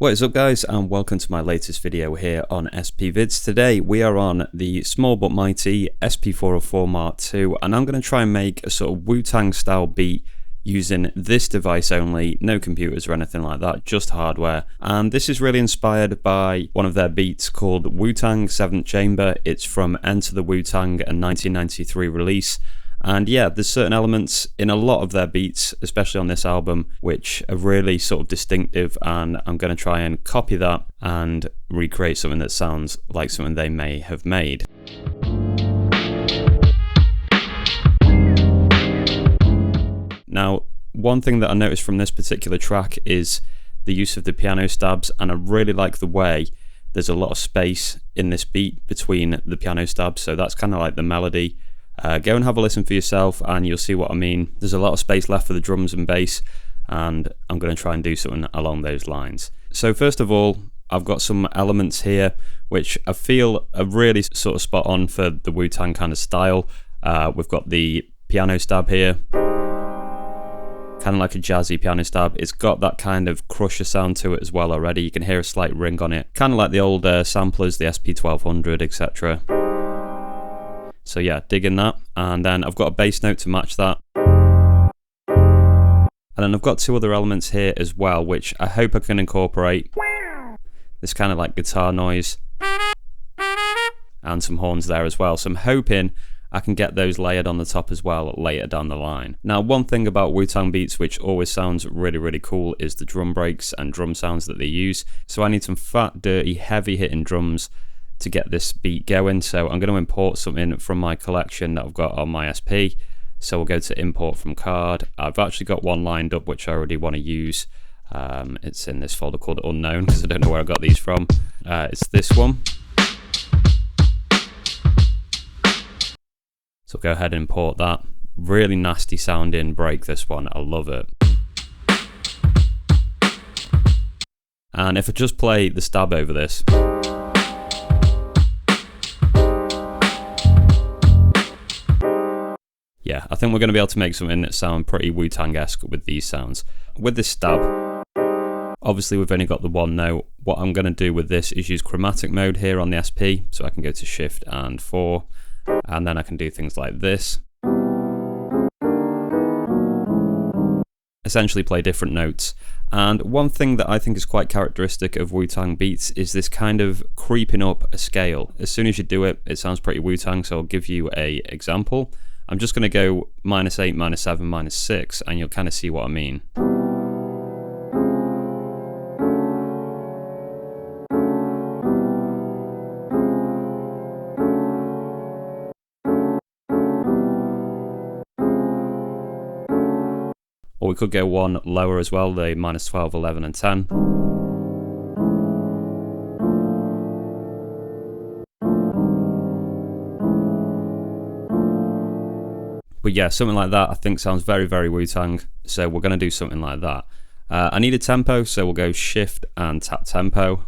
What is up guys, and welcome to my latest video here on SP Vids. Today we are on the small but mighty SP404-MK2 and I'm going to try and make a sort of Wu-Tang style beat using this device only, no computers or anything like that, just hardware. And this is really inspired by one of their beats called Wu-Tang 7th Chamber. It's from Enter the Wu-Tang, a 1993 release. And yeah, there's certain elements in a lot of their beats, especially on this album, which are really sort of distinctive, and I'm going to try and copy that and recreate something that sounds like something they may have made. Now, one thing that I noticed from this particular track is the use of the piano stabs, and I really like the way there's a lot of space in this beat between the piano stabs, so that's kind of like the melody. Go and have a listen for yourself and you'll see what I mean. There's a lot of space left for the drums and bass, and I'm going to try and do something along those lines. So first of all, I've got some elements here which I feel are really sort of spot on for the Wu-Tang kind of style. We've got the piano stab here, kind of like a jazzy piano stab. It's got that kind of crusher sound to it as well already. You can hear a slight ring on it, kind of like the old samplers, the SP404, etc. So yeah, digging that. And then I've got a bass note to match that. And then I've got two other elements here as well, which I hope I can incorporate. This kind of like guitar noise. And some horns there as well. So I'm hoping I can get those layered on the top as well later down the line. Now, one thing about Wu-Tang beats which always sounds really, really cool is the drum breaks and drum sounds that they use. So I need some fat, dirty, heavy hitting drums to get this beat going. So I'm going to import something from my collection that I've got on my SP. So we'll go to import from card. I've actually got one lined up which I already want to use. It's in this folder called unknown because I don't know where I got these from. It's this one. So go ahead and import that. Really nasty sounding break, this one. I love it. And if I just play the stab over this, yeah, I think we're going to be able to make something that sounds pretty Wu-Tang-esque with these sounds. With this stab, obviously we've only got the one note. What I'm going to do with this is use Chromatic Mode here on the SP, so I can go to Shift and 4, and then I can do things like this. Essentially play different notes. And one thing that I think is quite characteristic of Wu-Tang beats is this kind of creeping up a scale. As soon as you do it, it sounds pretty Wu-Tang, so I'll give you an example. I'm just going to go -8, -7, -6, and you'll kind of see what I mean. Or we could go one lower as well, the -12, 11, and 10. But yeah, something like that I think sounds very, very Wu-Tang. So we're going to do something like that. I need a tempo, so we'll go Shift and tap tempo.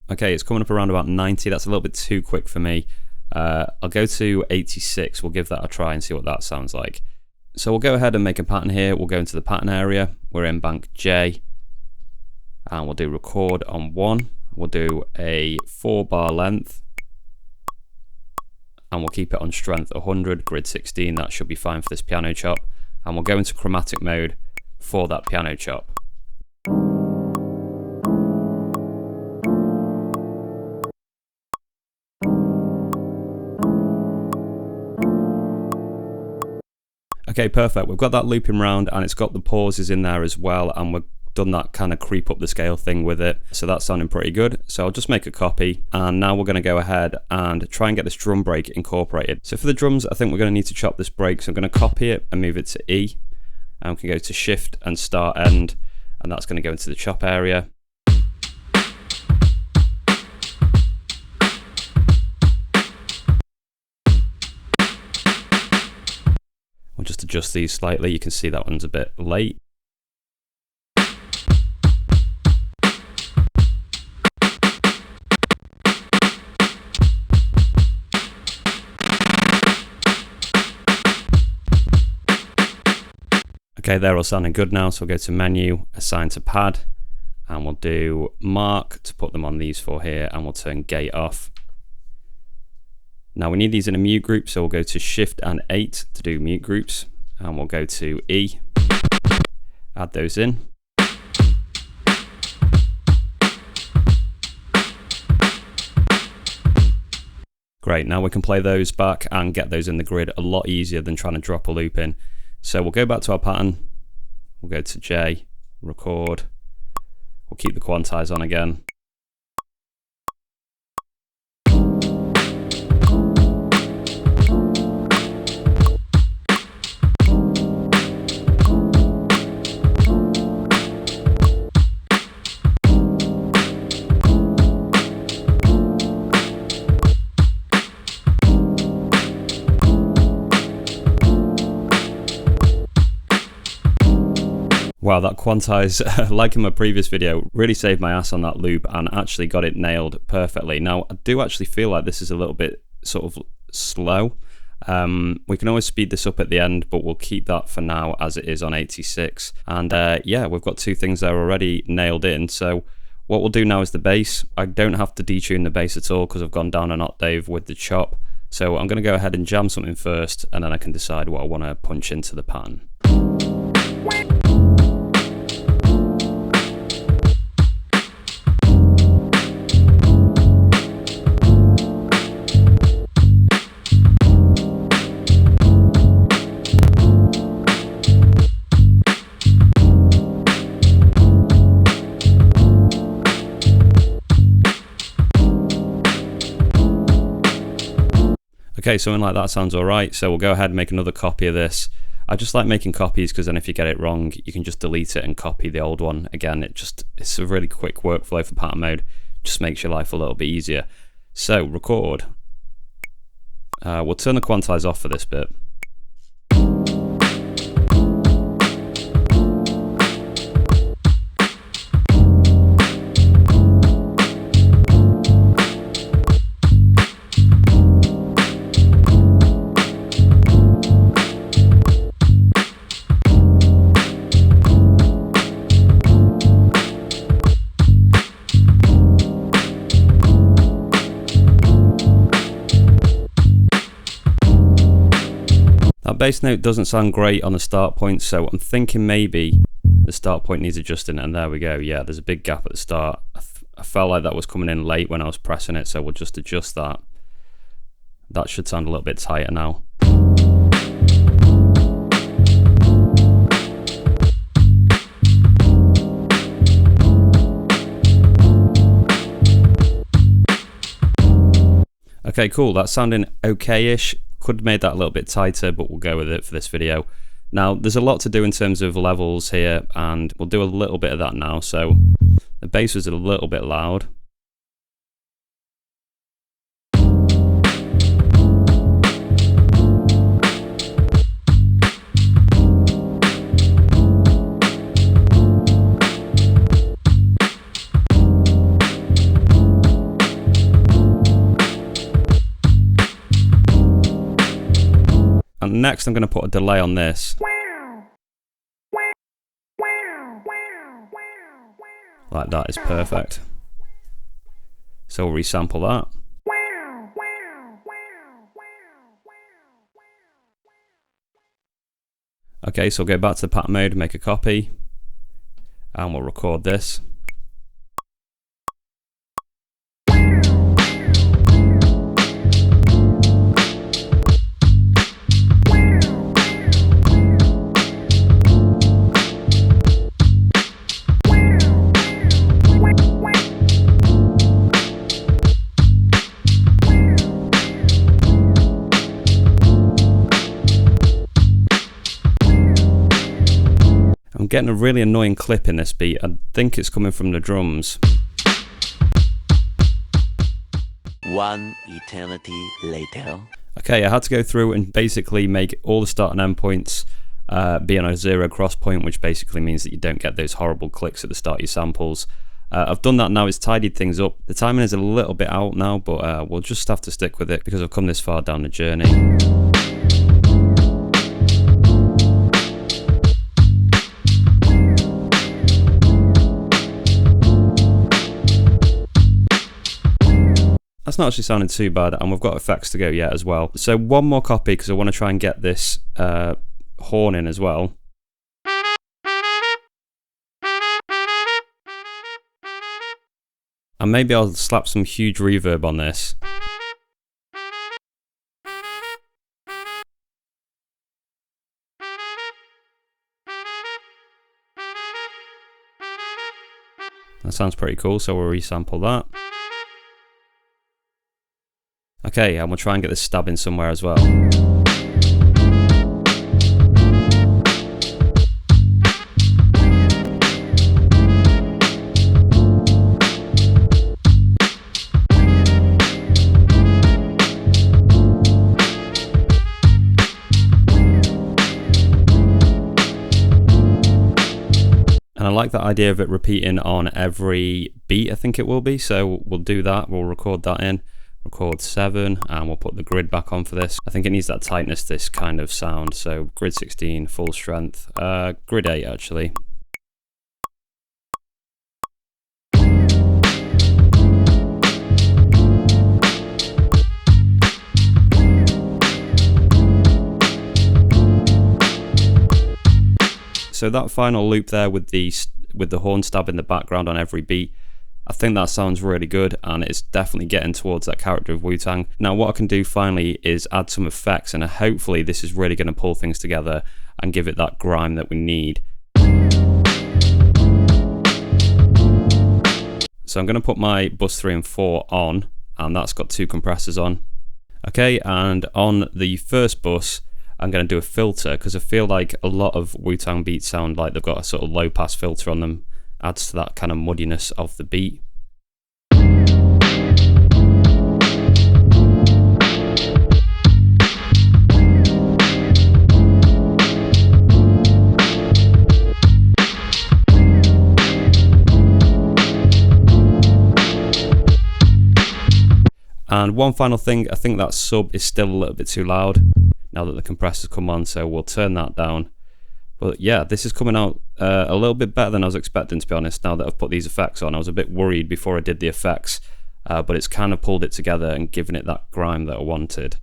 Okay, it's coming up around about 90. That's a little bit too quick for me. I'll go to 86. We'll give that a try and see what that sounds like. So we'll go ahead and make a pattern here. We'll go into the pattern area. We're in bank J. And we'll do record on 1. We'll do a 4-bar length. And we'll keep it on strength 100, grid 16, that should be fine for this piano chop. And we'll go into chromatic mode for that piano chop. Okay, perfect. We've got that looping round and it's got the pauses in there as well, and we've done that kind of creep up the scale thing with it, so that's sounding pretty good. So I'll just make a copy, and now we're going to go ahead and try and get this drum break incorporated. So for the drums, I think we're going to need to chop this break, so I'm going to copy it and move it to E, and we can go to Shift and Start End, and that's going to go into the chop area. We'll just adjust these slightly. You can see that one's a bit late. Okay, they're all sounding good now, so we'll go to menu, assign to pad, and we'll do mark to put them on these four here, and we'll turn gate off. Now we need these in a mute group, so we'll go to Shift and 8 to do mute groups, and we'll go to E, add those in. Great, now we can play those back and get those in the grid a lot easier than trying to drop a loop in. So we'll go back to our pattern, we'll go to J, record, we'll keep the quantize on again. Wow, that quantize, like in my previous video, really saved my ass on that loop and actually got it nailed perfectly. Now, I do actually feel like this is a little bit sort of slow. We can always speed this up at the end, but we'll keep that for now as it is on 86. And yeah, we've got two things there already nailed in. So what we'll do now is the bass. I don't have to detune the bass at all because I've gone down an octave with the chop. So I'm going to go ahead and jam something first, and then I can decide what I want to punch into the pattern. Okay, something like that sounds alright, so we'll go ahead and make another copy of this. I just like making copies because then if you get it wrong, you can just delete it and copy the old one. Again, it's a really quick workflow for pattern mode, just makes your life a little bit easier. So, record. We'll turn the quantize off for this bit. That bass note doesn't sound great on the start point, so I'm thinking maybe the start point needs adjusting, and there we go. Yeah, there's a big gap at the start. I felt like that was coming in late when I was pressing it, so we'll just adjust that. That should sound a little bit tighter now. Okay, cool, that's sounding okay-ish. Could have made that a little bit tighter, but we'll go with it for this video. Now, there's a lot to do in terms of levels here, and we'll do a little bit of that now. So, the bass was a little bit loud. And next I'm going to put a delay on this. Like that is perfect. So we'll resample that. Okay, so we'll go back to the pattern mode, make a copy, and we'll record this. I'm getting a really annoying clip in this beat. I think it's coming from the drums. One eternity later. Okay, I had to go through and basically make all the start and end points be on a zero cross point, which basically means that you don't get those horrible clicks at the start of your samples. I've done that now, it's tidied things up. The timing is a little bit out now, but we'll just have to stick with it because I've come this far down the journey. that's not actually sounding too bad, and we've got effects to go yet as well. So one more copy, because I want to try and get this horn in as well. And maybe I'll slap some huge reverb on this. That sounds pretty cool, so we'll resample that. Okay, and we'll try and get this stab in somewhere as well. And I like that idea of it repeating on every beat, I think it will be. So we'll do that, we'll record that in, record 7, and we'll put the grid back on for this. I think it needs that tightness, this kind of sound. So grid 16, full strength, grid 8 actually. So that final loop there with the horn stab in the background on every beat, I think that sounds really good, and it's definitely getting towards that character of Wu-Tang. Now what I can do finally is add some effects, and hopefully this is really going to pull things together and give it that grime that we need. So I'm going to put my bus 3 and 4 on, and that's got 2 compressors on. Okay, and on the first bus I'm going to do a filter, because I feel like a lot of Wu-Tang beats sound like they've got a sort of low pass filter on them. Adds to that kind of muddiness of the beat. And one final thing, I think that sub is still a little bit too loud now that the compressor's come on, so we'll turn that down. But yeah, this is coming out a little bit better than I was expecting, to be honest, now that I've put these effects on. I was a bit worried before I did the effects, but it's kind of pulled it together and given it that grime that I wanted.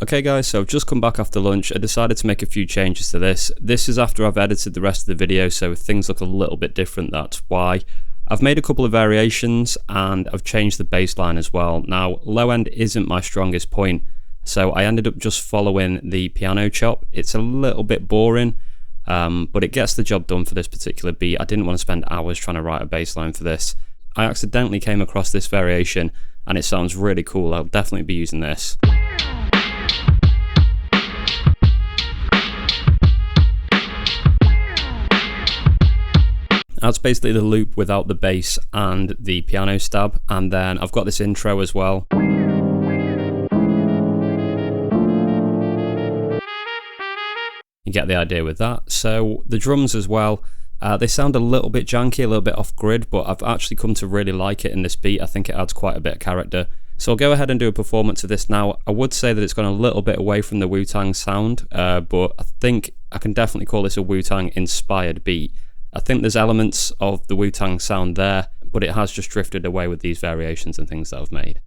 Okay guys, so I've just come back after lunch. I decided to make a few changes to this. This is after I've edited the rest of the video, so if things look a little bit different, that's why. I've made a couple of variations, and I've changed the bass line as well. Now, low end isn't my strongest point, so I ended up just following the piano chop. It's a little bit boring, but it gets the job done for this particular beat. I didn't want to spend hours trying to write a bass line for this. I accidentally came across this variation, and it sounds really cool. I'll definitely be using this. That's basically the loop without the bass and the piano stab, and then I've got this intro as well. You get the idea with that. So the drums as well, they sound a little bit janky, a little bit off grid, but I've actually come to really like it in this beat. I think it adds quite a bit of character. So I'll go ahead and do a performance of this now. I would say that it's gone a little bit away from the Wu-Tang sound, but I think I can definitely call this a Wu-Tang inspired beat. I think there's elements of the Wu-Tang sound there, but it has just drifted away with these variations and things that I've made.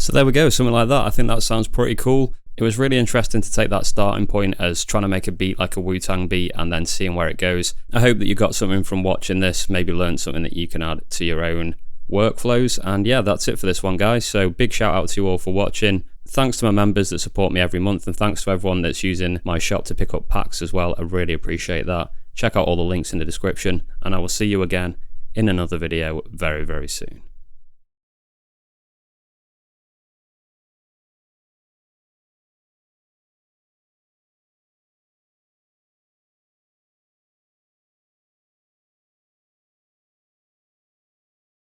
So there we go, something like that. I think that sounds pretty cool. It was really interesting to take that starting point as trying to make a beat like a Wu-Tang beat and then seeing where it goes. I hope that you got something from watching this, maybe learned something that you can add to your own workflows. And yeah, that's it for this one, guys. So big shout out to you all for watching. Thanks to my members that support me every month, and thanks to everyone that's using my shop to pick up packs as well. I really appreciate that. Check out all the links in the description, and I will see you again in another video very, very soon.